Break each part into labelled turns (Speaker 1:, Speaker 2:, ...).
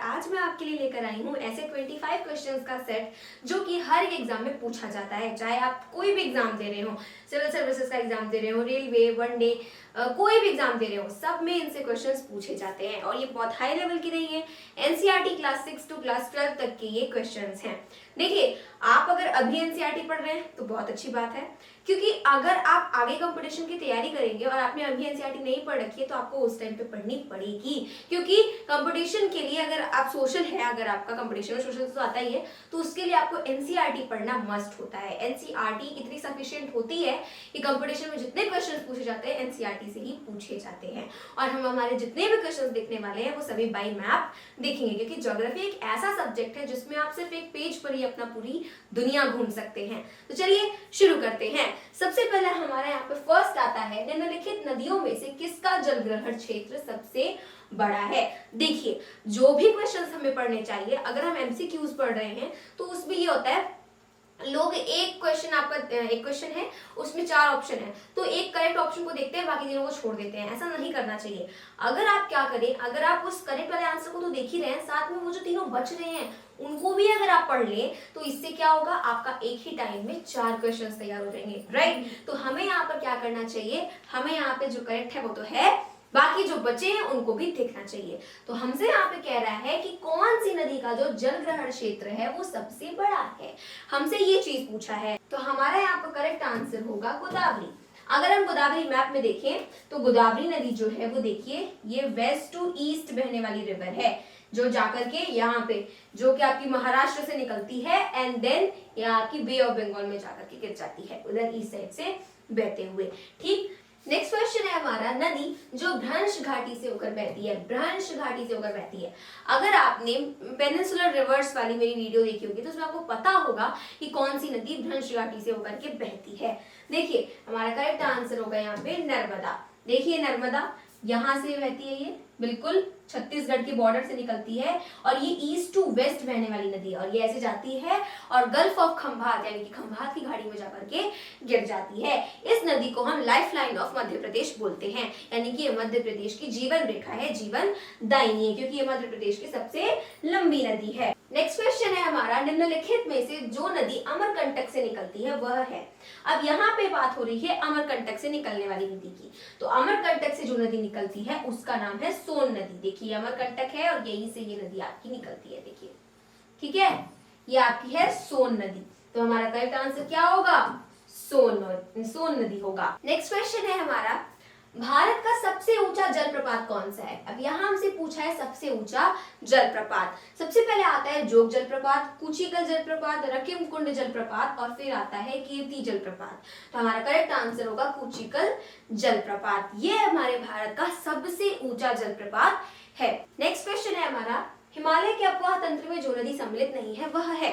Speaker 1: आज मैं आपके लिए लेकर आई हूँ ऐसे 25 क्वेश्चंस का सेट जो कि हर एक एग्जाम में पूछा जाता है। चाहे आप कोई भी एग्जाम दे रहे हो, सिविल सर्विसेज का एग्जाम दे रहे हो, रेलवे, वनडे, कोई भी एग्जाम दे रहे हो, सब में इनसे क्वेश्चंस पूछे जाते हैं। और ये बहुत हाई लेवल की नहीं है, एनसीईआरटी क्लास 6 to क्लास 12 तक के ये क्वेश्चंस हैं। देखिए, आप अगर अभी एनसीईआरटी पढ़ रहे हैं तो बहुत अच्छी बात है, क्योंकि अगर आप आगे कंपटीशन की तैयारी करेंगे और आपने अभी एनसीईआरटी नहीं पढ़ रखी है तो आपको उस टाइम पे पढ़नी पड़ेगी। क्योंकि कंपटीशन के लिए अगर आप सोशल है, अगर आपका कंपटीशन में सोशल तो आता ही है, तो उसके लिए आपको एनसीईआरटी पढ़ना मस्ट होता है। एनसीईआरटी इतनी सफिशिएंट होती है कि कंपटीशन में जितने क्वेश्चन पूछे जाते हैं एनसीईआरटी से ही पूछे जाते हैं। और हम हमारे जितने भी क्वेश्चन देखने वाले हैं वो सभी बाय मैप देखेंगे, क्योंकि ज्योग्राफी एक ऐसा सब्जेक्ट है जिसमें आप सिर्फ एक पेज पर ही अपना पूरी दुनिया घूम सकते हैं। तो चलिए शुरू करते हैं। सबसे पहले हमारे यहाँ पे फर्स्ट आता है, निम्नलिखित नदियों में से किसका जलग्रहण क्षेत्र सबसे बड़ा है। देखिए, जो भी क्वेश्चंस हमें पढ़ने चाहिए, अगर हम एमसीक्यूज पढ़ रहे हैं तो उसमें ये होता है, लोग एक क्वेश्चन है उसमें 4 ऑप्शन है तो एक करेक्ट ऑप्शन को देखते हैं, बाकी तीनों को छोड़ देते हैं। ऐसा नहीं करना चाहिए। अगर आप क्या करें, अगर आप उस करेक्ट वाले आंसर को तो देख ही रहे हैं, साथ में वो जो तीनों बच रहे हैं उनको भी अगर आप पढ़ लें तो इससे क्या होगा, आपका एक ही टाइम में 4 क्वेश्चंस तैयार हो जाएंगे, राइट। तो हमें यहाँ पर क्या करना चाहिए, हमें यहाँ पे जो करेक्ट है वो तो है, बाकी जो बचे हैं उनको भी देखना चाहिए। तो हमसे यहाँ पे कह रहा है कि कौन सी नदी का जो जलग्रहण क्षेत्र है वो सबसे बड़ा है, हमसे ये चीज पूछा है। तो हमारा यहाँ पर करेक्ट आंसर होगा गोदावरी। अगर हम गोदावरी मैप में देखें तो गोदावरी नदी जो है वो देखिए, ये वेस्ट टू ईस्ट बहने वाली रिवर है, जो जाकर के यहाँ पे जो कि आपकी महाराष्ट्र से निकलती है एंड देन यहाँ आपकी बे ऑफ बंगाल में जाकर के गिर जाती है, उधर ईस्ट साइड से बहते हुए। ठीक, नेक्स्ट क्वेश्चन है हमारा, नदी जो भ्रंश घाटी से होकर बहती है, भ्रंश घाटी से होकर बहती है। अगर आपने पेनिनसुलर रिवर्स वाली मेरी वीडियो देखी होगी तो उसमें आपको पता होगा कि कौन सी नदी भ्रंश घाटी से होकर के बहती है। देखिए, हमारा करेक्ट आंसर होगा यहाँ पे नर्मदा। देखिए, नर्मदा यहाँ से बहती है, ये बिल्कुल छत्तीसगढ़ की बॉर्डर से निकलती है और ये ईस्ट टू वेस्ट बहने वाली नदी है और ये ऐसे जाती है और गल्फ ऑफ खंभात यानी कि खंभात की खाड़ी में जाकर के गिर जाती है। इस नदी को हम life line of Madhya Pradesh बोलते हैं, यानी कि ये मध्य प्रदेश की जीवन रेखा है, जीवन दायिनी है, क्योंकि ये मध्य प्रदेश की सबसे लंबी नदी है। नेक्स्ट क्वेश्चन है हमारा, निम्नलिखित में से जो नदी अमरकंटक से निकलती है वह है। अब यहाँ पे बात हो रही है अमरकंटक से निकलने वाली नदी की। तो अमरकंटक से जो नदी निकलती है उसका नाम है सोन नदी। देखिए, अमरकंटक है और यहीं से ये नदी आपकी निकलती है, देखिए, ठीक है, ये आपकी है सोन नदी। तो हमारा करेक्ट आंसर क्या होगा, सोन नदी होगा। नेक्स्ट क्वेश्चन है हमारा, भारत का सबसे ऊंचा जलप्रपात कौन सा है। अब यहाँ हमसे पूछा है सबसे ऊंचा जलप्रपात। सबसे पहले आता है जोग जलप्रपात, कुचिकल जलप्रपात, रकिम कुंड जलप्रपात और फिर आता है कीर्ति जलप्रपात। तो हमारा करेक्ट आंसर होगा कुचिकल जलप्रपात। ये हमारे भारत का सबसे ऊंचा जलप्रपात है। नेक्स्ट क्वेश्चन है हमारा, हिमालय के अपवाह तंत्र में जो नदी सम्मिलित नहीं है वह है।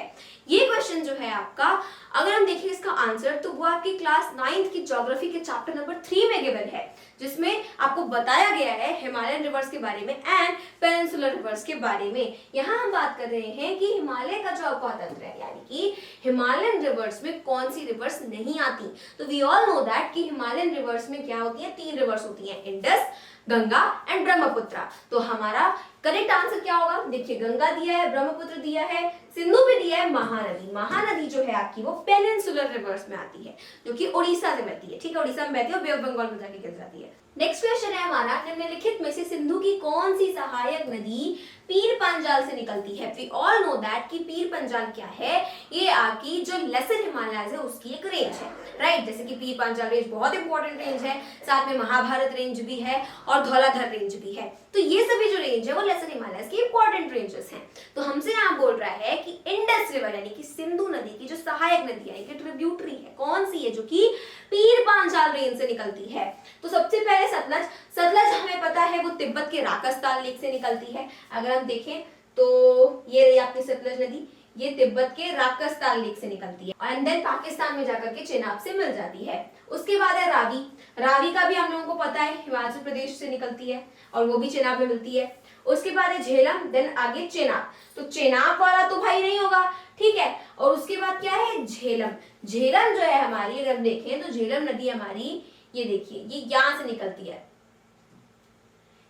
Speaker 1: ये क्वेश्चन जो है आपका, अगर हम देखें इसका आंसर तो वो आपकी क्लास 9th की ज्योग्राफी के चैप्टर नंबर 3 में गिवन है, जिसमें आपको बताया गया है हिमालयन रिवर्स के बारे में एंड पेनिनसुलर रिवर्स के बारे में। यहाँ हम बात कर रहे हैं कि हिमालय का जो अपवाह तंत्र है, यानी कि हिमालयन रिवर्स में कौन सी रिवर्स नहीं आती। तो वी ऑल नो दैट कि हिमालयन रिवर्स में क्या होती है, 3 रिवर्स होती है, इंडस, गंगा एंड ब्रह्मपुत्र। तो हमारा करेक्ट आंसर क्या होगा, देखिए, गंगा दिया है, ब्रह्मपुत्र दिया है, सिंधु भी दिया है, महानदी। महानदी जो है आपकी वो पेनिनसुलर रिवर्स में आती है, जो कि उड़ीसा से बहती है, ठीक है, उड़ीसा में बहती है और बे ऑफ बंगाल में जाके गिर जाती है। नेक्स्ट क्वेश्चन है हमारा, निम्नलिखित में से सिंधु की कौन सी सहायक नदी पीर पांजाल से निकलती है। वी ऑल नो दैट कि पीर पांजाल क्या है, ये आपकी जो लेसर हिमालयज है उसकी एक रेंज है, राइट। जैसे कि पीर पांजाल रेंज बहुत इंपॉर्टेंट रेंज है, साथ में महाभारत रेंज भी है और धौलाधर रेंज भी है। तो ये सभी जो रेंज है वो लेसर हिमालयज की इंपॉर्टेंट रेंजेस हैं। तो हमसे यहाँ बोल रहा है कि इंडस रिवर यानी कि सिंधु नदी की जो सहायक नदी यानी कि ट्रिब्यूटरी है, कौन सी है, जो कि पीर पांचाल रेंज से निकलती है। तो सबसे पहले सतलज। सतलज हमें पता है वो तिब्बत के राकस्तान लेक से निकलती है। अगर हम देखें तो ये रही आपकी सतलज नदी, ये तिब्बत के राकस्तान लेक से निकलती है एंड देन पाकिस्तान में जाकर के चेनाब से मिल जाती है। उसके बाद है रावी। रावी का भी हम लोगों को पता है हिमाचल प्रदेश से निकलती है और वो भी चेनाब में मिलती है। उसके बाद है झेलम, देन आगे चेनाब। तो चेनाब वाला तो भाई नहीं होगा, ठीक है। और उसके बाद क्या है, झेलम। झेलम जो है हमारी, अगर देखें तो झेलम नदी हमारी, ये देखिए, ये यहां से निकलती है,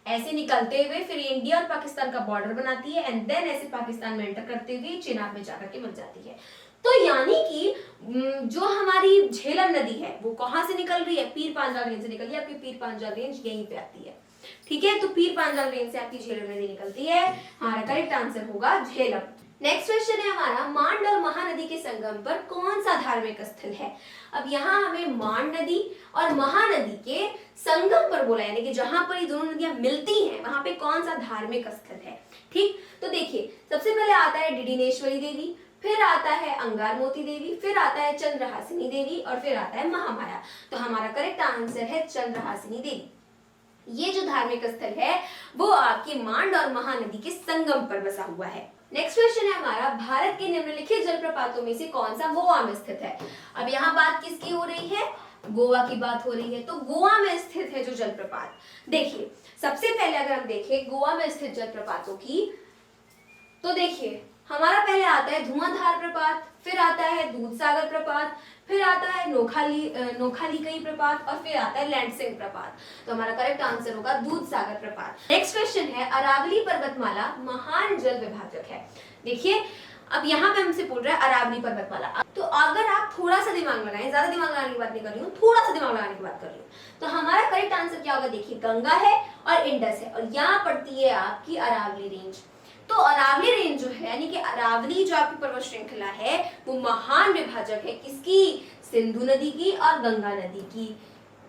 Speaker 1: ऐसे निकलते हुए फिर इंडिया और पाकिस्तान का बॉर्डर बनाती है एंड देन ऐसे पाकिस्तान में एंटर करते हुए चेनाब में जाकर के मिल जाती है। तो यानी कि जो हमारी झेलम नदी है वो कहां से निकल रही है, पीर पांजाल रेंज से निकल रही है। आपकी पीर पांजाल रेंज यहीं पे आती है, ठीक है। तो पीर पांजाल रेंज से आपकी झेलम नदी निकलती है, हमारा करेक्ट आंसर होगा झेलम। नेक्स्ट क्वेश्चन है हमारा, मांड और महानदी के संगम पर कौन सा धार्मिक स्थल है। अब यहाँ हमें मांड नदी और महानदी के संगम पर बोला, यानी कि जहां पर ये दोनों नदियां मिलती हैं वहां पे कौन सा धार्मिक स्थल है। ठीक, तो देखिए सबसे पहले आता है डिडिनेश्वरी देवी, फिर आता है अंगारमोती देवी, फिर आता है चंद्रहासिनी देवी और फिर आता है महामाया। तो हमारा करेक्ट आंसर है चंद्रहासिनी देवी। ये जो धार्मिक स्थल है वो आपके मांड और महानदी के संगम पर बसा हुआ है। नेक्स्ट क्वेश्चन है हमारा, भारत के निम्नलिखित जलप्रपातों में से कौन सा गोवा में स्थित है। अब यहाँ बात किसकी हो रही है, गोवा की बात हो रही है। तो गोवा में स्थित है जो जलप्रपात, देखिए सबसे पहले अगर हम देखें गोवा में स्थित जलप्रपातों की, तो देखिए हमारा पहले आता है धुआंधार प्रपात, फिर आता है दूधसागर प्रपात, फिर आता है नोखालीकई प्रपात और फिर आता है लैंडसिंग प्रपात। तो हमारा करेक्ट आंसर होगा दूधसागर प्रपात। नेक्स्ट क्वेश्चन है, अरावली पर्वतमाला महान जल विभाजक है। देखिए अब यहाँ पे हमसे पूछ रहा है अरावली पर्वतमाला। तो अगर आप थोड़ा सा दिमाग लगाएं, ज्यादा दिमाग लगाने की बात नहीं कर रही हूँ, थोड़ा सा दिमाग लगाने की बात कर रही हूँ, तो हमारा करेक्ट आंसर क्या होगा। देखिए गंगा है और इंडस है और यहाँ पड़ती है आपकी अरावली रेंज। तो अरावली रेंज जो है यानी कि अरावली जो आपकी पर्वत श्रृंखला है वो महान विभाजक है किसकी, सिंधु नदी की और गंगा नदी की।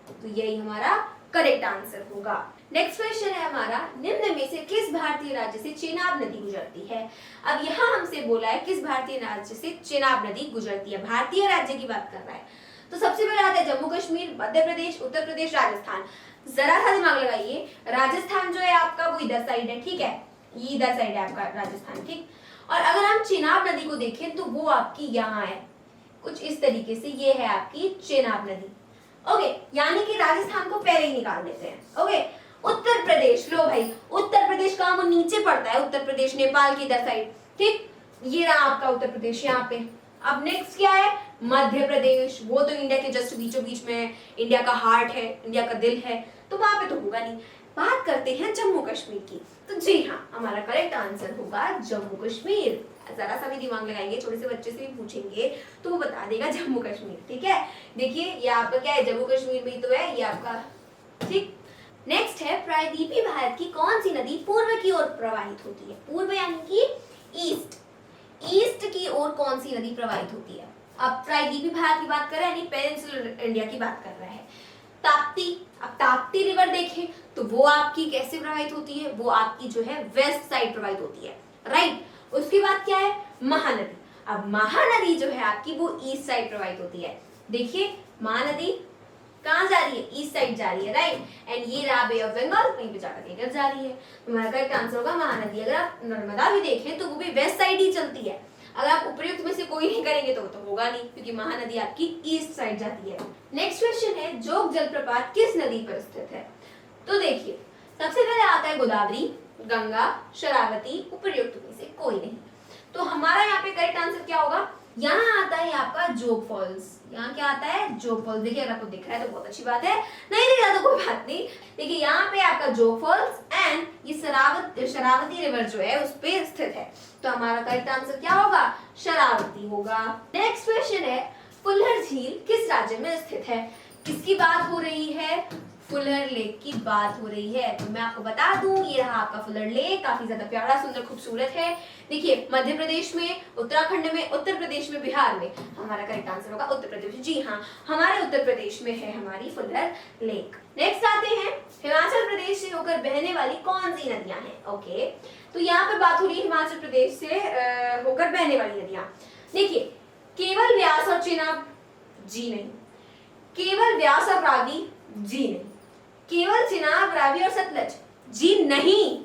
Speaker 1: तो यही हमारा करेक्ट आंसर होगा। नेक्स्ट क्वेश्चन है हमारा, निम्न में से किस भारतीय राज्य से चेनाब नदी गुजरती है। अब यहाँ हमसे बोला है किस भारतीय राज्य से चेनाब नदी गुजरती है, भारतीय राज्य की बात कर रहा है। तो सबसे पहले आता है जम्मू कश्मीर, मध्य प्रदेश, उत्तर प्रदेश, राजस्थान। जरा सा दिमाग लगाइए, राजस्थान जो है आपका वो इधर साइड है, ठीक है, ये इधर साइड है आपका राजस्थान, ठीक। और अगर हम चेनाब नदी को देखें तो वो आपकी यहाँ है, कुछ इस तरीके से, ये है आपकी चेनाब नदी। ओके, यानी कि राजस्थान को पहले ही निकाल देते हैं। ओके, उत्तर प्रदेश, लो भाई उत्तर प्रदेश का वो नीचे पड़ता है, उत्तर प्रदेश नेपाल की इधर साइड, ठीक। ये रहा आपका उत्तर प्रदेश यहाँ पे। अब नेक्स्ट क्या है, मध्य प्रदेश, वो तो इंडिया के जस्ट बीचों बीच में है, इंडिया का हार्ट है, इंडिया का दिल है, तो वहां पे तो होगा नहीं। बात करते हैं जम्मू कश्मीर की, तो जी हाँ हमारा करेक्ट आंसर होगा जम्मू कश्मीर। जरा सा भी दिमाग लगाएंगे, छोटे से बच्चे से भी पूछेंगे तो वो बता देगा जम्मू कश्मीर, ठीक है। देखिए ये आपका क्या है, जम्मू कश्मीर में ही तो है ये आपका, ठीक। नेक्स्ट है, प्रायद्वीपीय भारत की कौन सी नदी पूर्व की ओर प्रवाहित होती है। पूर्व यानी कि ईस्ट, ईस्ट की ओर कौन सी नदी प्रवाहित होती है। अब प्रायद्वीपीय भारत की बात कर रहे हैं यानी पेनिनसुलर इंडिया की बात कर रहा है। ताप्ती, अब ताप्ती रिवर देखें तो वो आपकी कैसे प्रवाहित होती है, वो आपकी जो है वेस्ट साइड प्रवाहित होती है, राइट। उसके बाद क्या है, महानदी। अब महानदी जो है आपकी वो ईस्ट साइड प्रवाहित होती है। देखिए महानदी कहाँ जा रही है, ईस्ट साइड जा रही है, राइट। एंड ये रहा बे ऑफ बंगाल, कहीं पे जाकर के इधर जा रही है। तुम्हारा करेक्ट आंसर होगा महानदी। अगर आप नर्मदा भी देखें तो वो भी वेस्ट साइड ही चलती है। अगर आप उपयुक्त में से कोई नहीं करेंगे तो होगा नहीं, क्योंकि महानदी आपकी ईस्ट साइड जाती है। नेक्स्ट क्वेश्चन है, जोग जलप्रपात किस नदी पर स्थित है। तो देखिए सबसे पहले आता है गोदावरी, गंगा, शरावती, उपयुक्त में से कोई नहीं। तो हमारा यहाँ पे करेक्ट आंसर क्या होगा, यहाँ आता है आपका जोग फॉल्स। यहाँ क्या आता है, जोग फॉल्स। देखिए अगर आपको दिख रहा है तो बहुत अच्छी बात है, नहीं दिख रहा तो कोई बात नहीं। देखिए यहाँ पे आपका जोग फॉल्स एंड ये शरावती रिवर जो है उस पे स्थित है। तो हमारा करेक्ट आंसर क्या होगा, शरावती होगा। नेक्स्ट क्वेश्चन है, फुल्लर झील किस राज्य में स्थित है। किसकी बात हो रही है, फुलर लेक की बात हो रही है। तो मैं आपको बता दूं ये रहा आपका फुलर लेक, काफी ज्यादा प्यारा, सुंदर, खूबसूरत है। देखिए मध्य प्रदेश में, उत्तराखंड में, उत्तर प्रदेश में, बिहार में। हमारा करेक्ट आंसर होगा उत्तर प्रदेश। जी हाँ, हमारे उत्तर प्रदेश में है हमारी फुलर लेक। नेक्स्ट आते हैं, हिमाचल प्रदेश से होकर बहने वाली कौन सी नदियां हैं। ओके, तो यहाँ पर बात हो रही है हिमाचल प्रदेश से होकर बहने वाली नदियां। देखिए केवल व्यास और चेनाब, जी नहीं। केवल व्यास और रावी, जी नहीं। केवल चेनाब, रावी और सतलज, जी नहीं।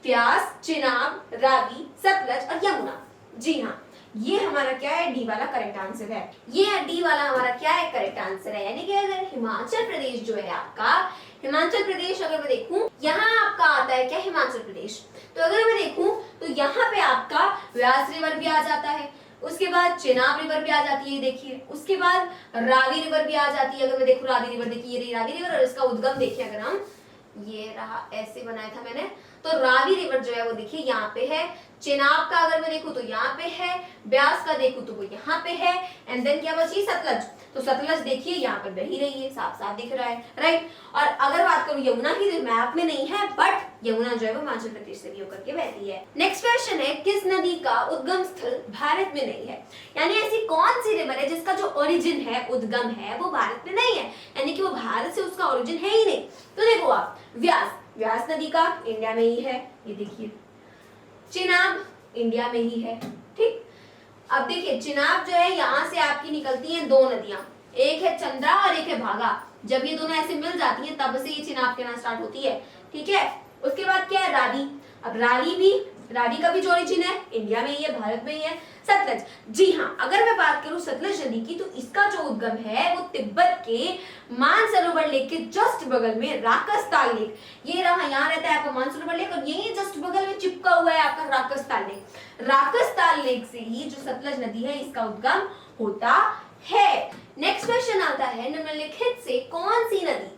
Speaker 1: व्यास, चेनाब, रावी, सतलज और यमुना, जी हाँ। ये हमारा क्या है, डी वाला करेक्ट आंसर है। ये डी वाला हमारा क्या है, करेक्ट आंसर है। यानी कि अगर हिमाचल प्रदेश जो है आपका, हिमाचल प्रदेश अगर मैं देखूं, यहाँ आपका आता है क्या, हिमाचल प्रदेश। तो अगर मैं देखूं तो यहाँ पे आपका व्यास रिवर भी आ जाता है, उसके बाद चेनाब रिवर भी आ जाती है, देखिए। उसके बाद रावी रिवर भी आ जाती है। अगर मैं देखूं रावी रिवर, देखिए ये रही रावी रिवर और इसका उद्गम देखिए अगर हम, ये रहा, ऐसे बनाया था मैंने। तो रावी रिवर जो है वो देखिए यहाँ पे है, चेनाब का अगर मैं देखूं तो यहाँ पे है, ब्यास का देखूं तो वो यहाँ पे है, एंड देन क्या बची सतलज। तो सतलज देखिए यहाँ पर बह ही रही है, साफ साफ दिख रहा है, राइट। और अगर बात करूं यमुना की, जो मैप में नहीं है, बट यमुना जो है वो हिमाचल प्रदेश से भी होकर के बहती है। नेक्स्ट क्वेश्चन है, किस नदी का उद्गम स्थल भारत में नहीं है? यानी ऐसी कौन सी रिवर है जिसका जो ओरिजिन है, उद्गम है, वो भारत में नहीं है, यानी कि वो भारत से उसका ओरिजिन है ही नहीं। तो देखो आप, व्यास नदी का इंडिया में ही है, ये देखिए। चेनाब इंडिया में ही है, ठीक। अब देखिए चेनाब जो है यहाँ से आपकी निकलती हैं दो नदियां, एक है चंद्रा और एक है भागा। जब ये दोनों ऐसे मिल जाती हैं तब से ये चेनाब कहना स्टार्ट होती है, ठीक है। उसके बाद क्या है, रावी। अब रावी का भी जो ओरिजिन है इंडिया में ही है, भारत में ही है। सतलज, जी हाँ, अगर मैं बात करूं सतलज नदी की, तो इसका जो उद्गम है वो तिब्बत के मानसरोवर लेक के जस्ट बगल में राकसताल लेक, ये रहा, यहाँ रहता है आपका मानसरोवर लेक, और यही जस्ट बगल में चिपका हुआ है आपका राकसताल लेक। राकसताल लेक से ही जो सतलज नदी है इसका उद्गम होता है। नेक्स्ट क्वेश्चन आता है, निम्नलिखित से कौन सी नदी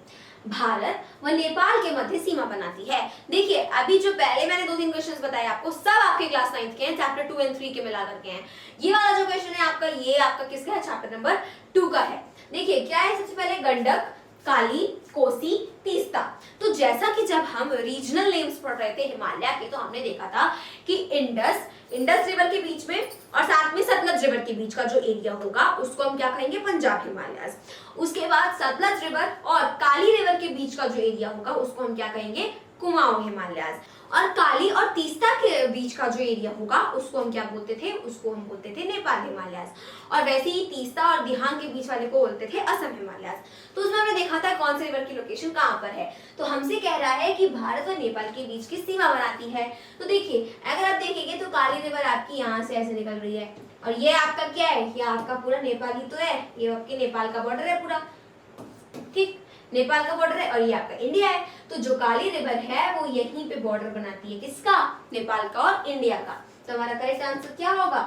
Speaker 1: भारत व नेपाल के मध्य सीमा बनाती है? देखिए अभी जो पहले मैंने 2-3 क्वेश्चंस बताए आपको, सब आपके क्लास 9th के हैं, चैप्टर 2 और 3 के मिला करके हैं। ये वाला जो क्वेश्चन है आपका, ये आपका किसका है, चैप्टर नंबर 2 का है। देखिए क्या है, सबसे पहले गंडक, काली, कोसी, तीस्ता। तो जैसा कि जब हम रीजनल नेम्स पढ़ रहे थे हिमालय के, तो हमने देखा था कि इंडस रिवर के बीच में और साथ में सतलज रिवर के बीच का जो एरिया होगा उसको हम क्या कहेंगे, पंजाब हिमालयस। उसके बाद सतलज रिवर और काली रिवर के बीच का जो एरिया होगा उसको हम क्या कहेंगे, कुमाऊं हिमालयस। और काली और तीस्ता के बीच का जो एरिया होगा उसको हम क्या बोलते थे, उसको हम बोलते थे नेपाल हिमालयस। और वैसे ही तीस्ता और दिहांग के बीच वाले को बोलते थे असम हिमालयस। तो उसमें हमने देखा था कौन से रिवर की लोकेशन कहाँ पर है। तो हमसे कह रहा है कि भारत और नेपाल के बीच की सीमा बनाती है। तो देखिए अगर आप देखेंगे तो काली रिवर आपकी यहाँ से ऐसे निकल रही है, और ये आपका क्या है, ये आपका पूरा नेपाल ही तो है, ये आपके नेपाल का बॉर्डर है पूरा, ठीक, नेपाल का बॉर्डर है, और ये आपका इंडिया है। तो जो काली रिवर है वो यहीं पे बॉर्डर बनाती है, किसका, नेपाल का और इंडिया का। तो हमारा करेक्ट आंसर क्या होगा,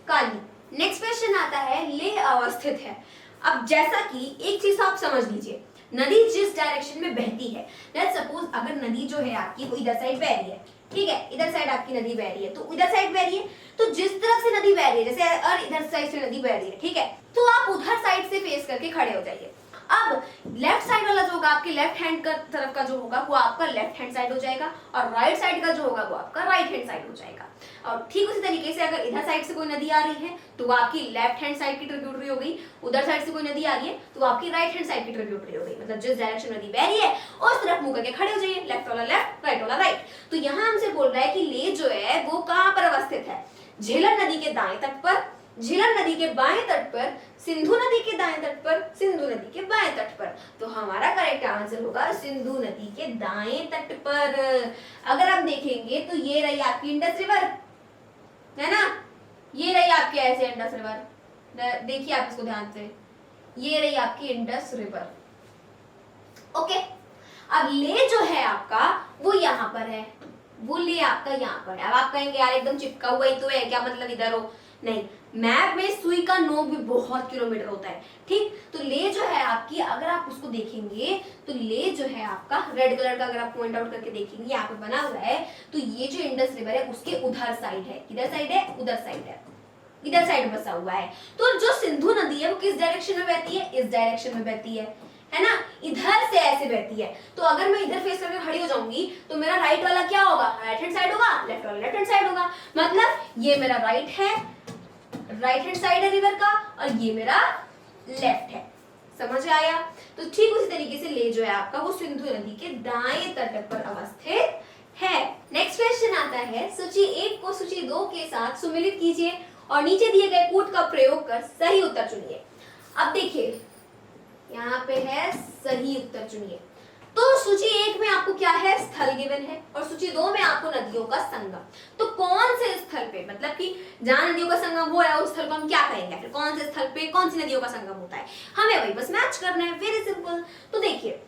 Speaker 1: काली। नेक्स्ट क्वेश्चन आता है, लेह अवस्थित है। अब जैसा कि एक चीज आप समझ लीजिए, नदी जिस डायरेक्शन में बहती है, लेट्स सपोज अगर नदी जो है आपकी वो इधर साइड बह रही है, ठीक है, इधर साइड आपकी नदी बह रही है, तो इधर साइड बह रही है, तो जिस तरफ से नदी बह रही है, जैसे और इधर साइड से नदी बह रही है, ठीक है, तो आप उधर साइड से फेस करके खड़े हो जाइए। अब लेफ्ट साइड वाला जो होगा आपके लेफ्ट हैंड का तरफ का जो होगा वो आपका लेफ्ट हैंड साइड हो जाएगा, और राइट साइड का जो होगा वो आपका राइट हैंड साइड हो जाएगा। और ठीक उसी तरीके से अगर इधर साइड से कोई नदी आ रही है तो वो आपकी लेफ्ट हैंड साइड की ट्रिब्यूटरी हो गई, उधर साइड से कोई नदी आ रही है तो वो आपकी राइट हैंड साइड की ट्रिब्यूटरी हो गई। मतलब जिस डायरेक्शन नदी बह रही है उस तरफ मुंह करके खड़े हो जाइए, लेफ्ट वाला लेफ्ट, राइट वाला राइट। तो यहाँ हमसे बोल रहा है कि लेह जो है वो कहाँ पर अवस्थित है, झेलम नदी के दाएं तट पर, झेलम नदी के बाएं तट पर, सिंधु नदी के दाएं तट पर, सिंधु नदी के बाएं तट पर। तो हमारा करेक्ट आंसर होगा सिंधु नदी के दाएं तट पर। अगर आप देखेंगे तो ये रही आपकी इंडस रिवर, है ना, ये रही आपकी ऐसे इंडस रिवर, देखिए आप इसको ध्यान से, ये रही आपकी इंडस रिवर, ओके। अब ले जो है आपका वो यहाँ पर है, वो ले आपका यहाँ पर है। अब आप कहेंगे यार एकदम चिपका हुआ ही तो है, क्या मतलब इधर हो, नहीं, मैप में सुई का नोक भी बहुत किलोमीटर होता है, ठीक। तो ले जो है आपकी, अगर आप उसको देखेंगे तो ले जो है आपका रेड कलर का, अगर आप पॉइंट आउट करके देखेंगे यहाँ पे बना हुआ है, तो ये जो इंडस रिवर है उसके उधर साइड है, किधर साइड है, उधर साइड है, इधर साइड बसा हुआ है। तो जो सिंधु नदी है वो किस डायरेक्शन में बहती है, इस डायरेक्शन में बहती है ना, इधर से ऐसे बहती है। तो अगर मैं इधर फेस करके खड़ी हो जाऊंगी तो मेरा राइट वाला क्या होगा, राइट हैंड साइड होगा, लेफ्ट वाला लेफ्ट हैंड साइड होगा। मतलब ये मेरा राइट है, राइट हैंड साइड है रिवर का, और ये मेरा लेफ्ट है, समझ आया। तो ठीक उसी तरीके से ले जो है आपका वो सिंधु नदी के दाएं तट पर अवस्थित है। नेक्स्ट क्वेश्चन आता है, सूची 1 को सूची 2 के साथ सुमेलित कीजिए और नीचे दिए गए कूट का प्रयोग कर सही उत्तर चुनिए। अब देखिए यहाँ पे है सही उत्तर चुनिए। तो सूची 1 में आपको क्या है, स्थल गिवन है, और सूची 2 में आपको नदियों का संगम। तो कौन से स्थल पे, मतलब कि जहां नदियों का संगम हो रहा है उस स्थल को हम क्या कहेंगे, फिर कौन से स्थल पे कौन सी नदियों का संगम होता है, हमें वही बस मैच करना है, वेरी सिंपल। तो देखिए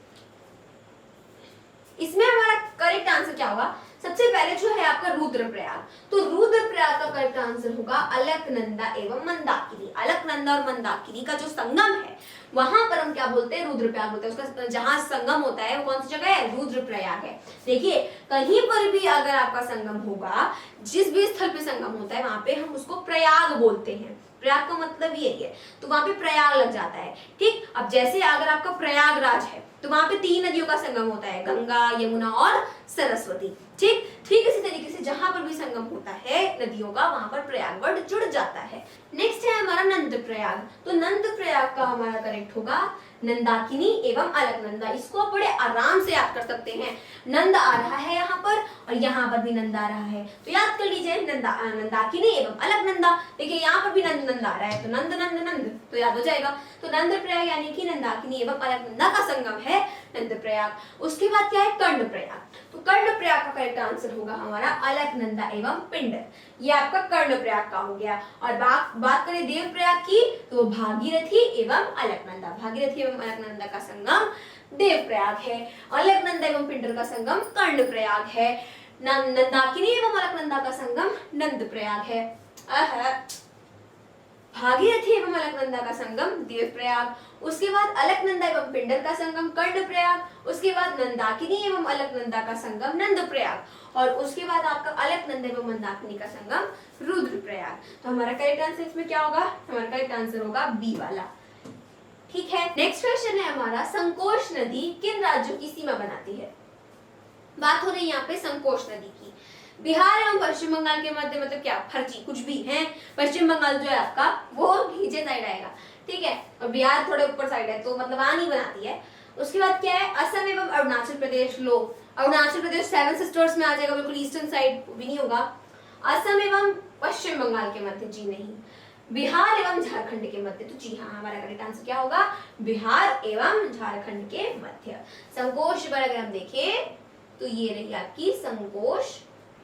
Speaker 1: इसमें हमारा करेक्ट आंसर क्या होगा, सबसे पहले जो है आपका रुद्रप्रयाग। तो रुद्रप्रयाग का करेक्ट आंसर होगा अलकनंदा एवं मंदाकिनी। अलकनंदा और मंदाकिनी का जो संगम है वहां पर हम क्या बोलते हैं, रुद्रप्रयाग बोलते हैं। उसका जहां संगम होता है वो कौन सी जगह है, रुद्रप्रयाग है। देखिए कहीं पर भी अगर आपका संगम होगा, जिस भी स्थल पे संगम होता है वहां पे हम उसको प्रयाग बोलते हैं। प्रयाग का मतलब यही है, तो वहां पे प्रयाग लग जाता है। ठीक, अब जैसे अगर आपका प्रयागराज है तो वहां पे 3 नदियों का संगम होता है, गंगा, यमुना और सरस्वती। ठीक इसी तरीके से जहां पर भी संगम होता है नदियों का वहां पर प्रयाग वर्ड जुड़ जाता है। नेक्स्ट है हमारा नंद प्रयाग। तो नंद प्रयाग का हमारा करेक्ट होगा नंदाकिनी एवं अलकनंदा। इसको आप बड़े आराम से याद कर सकते हैं। नंद आ रहा है यहाँ पर और यहाँ पर भी नंद आ रहा है, तो याद कर लीजिए नंदाकिनी एवं अलकनंदा। देखिए यहाँ पर भी नंद नंद आ रहा है तो नंद नंद नंद, तो याद हो जाएगा। तो नंद प्रयाग यानी कि नंदाकिनी एवं अलकनंदा का संगम है नंद प्रयाग। उसके बाद क्या है, कर्ण प्रयाग। तो कर्ण प्रयाग का करेक्ट आंसर होगा हमारा अलकनंदा एवं पिंडर। ये आपका कर्ण प्रयाग का हो गया। और बात करें देव प्रयाग की तो भागीरथी एवं अलकनंदा। भागीरथी एवं अलकनंदा का संगम देव प्रयाग है। अलकनंदा एवं पिंडर का संगम कर्ण प्रयाग है। नंदाकिनी एवं अलकनंदा का संगम नंद प्रयाग है। भागीरथी एवं अलकनंदा का संगम देव प्रयाग। उसके बाद अलकनंदा एवं पिंडर का संगम कर्ण प्रयाग। उसके बाद नंदाकिनी एवं अलकनंदा का संगम नंद प्रयाग। और उसके बाद आपका अलकनंदा एवं मंदाकिनी का संगम रुद्र प्रयाग। तो हमारा करेक्ट आंसर इसमें क्या होगा, हमारा करेक्ट आंसर होगा बी वाला। ठीक है, नेक्स्ट क्वेश्चन है हमारा, संकोश नदी किन राज्यों की सीमा बनाती है। बात हो रही है यहाँ पे संकोश नदी की। बिहार एवं पश्चिम बंगाल के मध्य, मतलब क्या फर्जी कुछ भी है, पश्चिम बंगाल जो है आपका वो नीचे साइड आएगा, ठीक है, और बिहार थोड़े ऊपर साइड है, तो मतलब वहां नहीं बनाती है। उसके बाद क्या है, असम एवं अरुणाचल प्रदेश। लो अरुणाचल प्रदेश 7 सिस्टर्स में आ जाएगा, बिल्कुल ईस्टर्न साइड भी नहीं होगा। असम एवं पश्चिम बंगाल के मध्य, जी नहीं। बिहार एवं झारखंड के मध्य, तो जी हाँ, हमारा करेक्ट आंसर क्या होगा, बिहार एवं झारखंड के मध्य। संकोश रिवर अगर हम देखें तो ये रही आपकी संकोश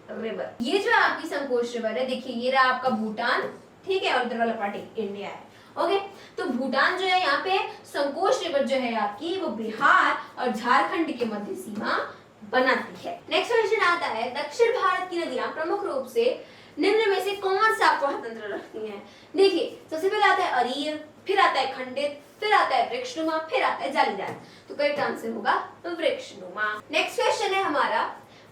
Speaker 1: रिवर। ये जो आपकी संकोश रिवर है, देखिए ये रहा आपका भूटान, ठीक है, और इधर वाला पार्ट इंडिया है। ओके, तो भूटान जो है यहाँ पे, संकोश रिवर जो है आपकी वो बिहार और झारखंड के मध्य सीमा बनाती है। नेक्स्ट क्वेश्चन आता है, दक्षिण भारत की नदियां प्रमुख रूप से निम्न में से कौन सा स्वतंत्र रखती हैं। देखिए सबसे पहले आता है अरीय, फिर आता है खंडित, फिर आता है वृक्षनुमा, फिर आता है जालीदार। तो करेक्ट आंसर होगा वृक्षनुमा। नेक्स्ट क्वेश्चन है हमारा,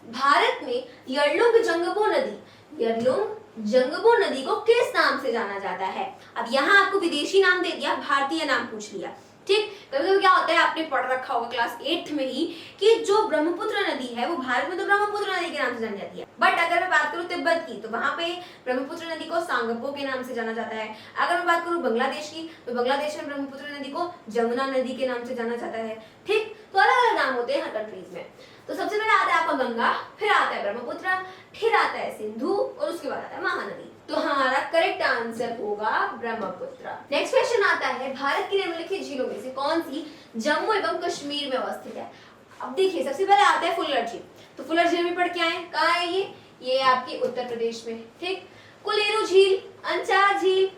Speaker 1: भारत में यरलुंग जंगबो नदी, यरलुंग जंगबो नदी को किस नाम से जाना जाता है। अब यहाँ आपको विदेशी नाम दे दिया, भारतीय नाम पूछ लिया, ठीक। कभी क्या होता है, आपने पढ़ रखा होगा क्लास 8th में ही कि जो ब्रह्मपुत्र नदी है वो भारत में तो ब्रह्मपुत्र नदी के नाम से जानी जाती है, बट अगर मैं बात करूं तिब्बत की तो वहां पे ब्रह्मपुत्र नदी को सांगपो के नाम से जाना जाता है। अगर मैं बात करूं बांग्लादेश की तो बांग्लादेश में ब्रह्मपुत्र नदी को जमुना नदी के नाम से जाना जाता है, ठीक। तो अलग अलग नाम होते हैं हर कंट्रीज में। तो सबसे पहले आता है आपका गंगा, फिर आता है ब्रह्मपुत्र, फिर आता है सिंधु और उसके बाद आता है महानदी। तो हमारा करेक्ट आंसर होगा ब्रह्मपुत्र। नेक्स्ट क्वेश्चन आता है, भारत की निम्नलिखित झीलों में से कौन सी जम्मू एवं कश्मीर में अवस्थित है। अब देखिए सबसे पहले आता है फुल्लर झील। तो फुल्लर झील में पढ़ के आए, कहाँ है ये आपकी उत्तर प्रदेश में, ठीक। कुलेरू झील, अंचार झील,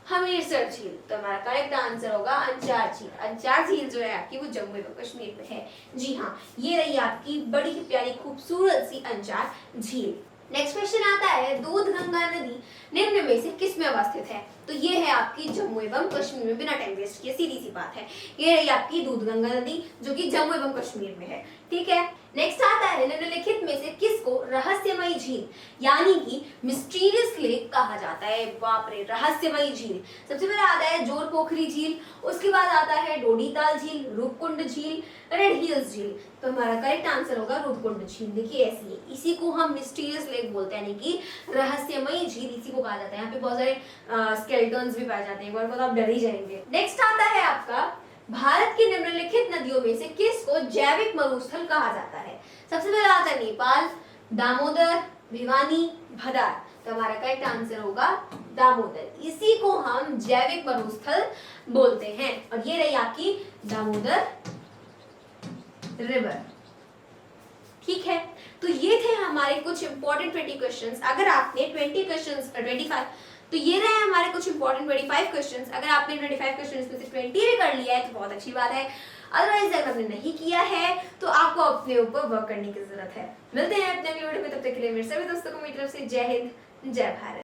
Speaker 1: हमीरसर झील। तो हमारा करेक्ट आंसर होगा अंचार झील। अंचार झील जो है आपकी वो जम्मू एवं कश्मीर में है, जी हाँ। ये रही आपकी बड़ी ही प्यारी खूबसूरत सी अंचार झील। नेक्स्ट क्वेश्चन आता है, दूध गंगा नदी निम्न में से किस में अवस्थित है। तो ये है आपकी जम्मू एवं कश्मीर में, बिना टाइम वेस्ट किए सीधी सी बात है, ये रही आपकी दूध गंगा नदी जो कि जम्मू एवं कश्मीर में है, ठीक है। नेक्स्ट आता है, निम्नलिखित में से किसको रहस्यमयी झील यानी कि मिस्टीरियस लेक कहा जाता है। बाप रे, रहस्यमयी झील। सबसे पहले आता है जोर पोखरी झील, उसके बाद आता है डोडीताल झील, रूपकुंड झील, रेड हिल्स झील। तो हमारा करेक्ट आंसर होगा रूपकुंड झील। देखिए ऐसी है, इसी को हम मिस्टीरियस लेक बोलते हैं, यानी कि रहस्यमयी झील इसी को कहा जाता है। यहाँ पे बहुत सारे स्केलेटन्स भी पाए जाते हैं, एक बार आप डर ही जाएंगे। नेक्स्ट आता है आपका, भारत की निम्नलिखित नदियों में से किसको जैविक मरुस्थल कहा जाता है। सबसे पहले आता है नेपाल, दामोदर, भिवानी, भदार। तो हमारा करेक्ट आंसर होगा दामोदर, इसी को हम जैविक मरुस्थल बोलते हैं। और ये रही आपकी दामोदर रिवर, ठीक है। तो ये थे हमारे कुछ इंपॉर्टेंट 20 क्वेश्चंस। अगर आपने 20 क्वेश्चंस 25, तो ये रहे हमारे कुछ इंपॉर्टेंट 25 क्वेश्चंस। अगर आपने 25 क्वेश्चंस में से 20 भी कर लिया है तो बहुत अच्छी बात है। अदरवाइज अगर आपने नहीं किया है तो आपको अपने ऊपर वर्क करने की जरूरत है। मिलते हैं अपने अगले वीडियो में, तब तक के लिए मेरे सभी दोस्तों को मेरी तरफ से जय हिंद, जय भारत।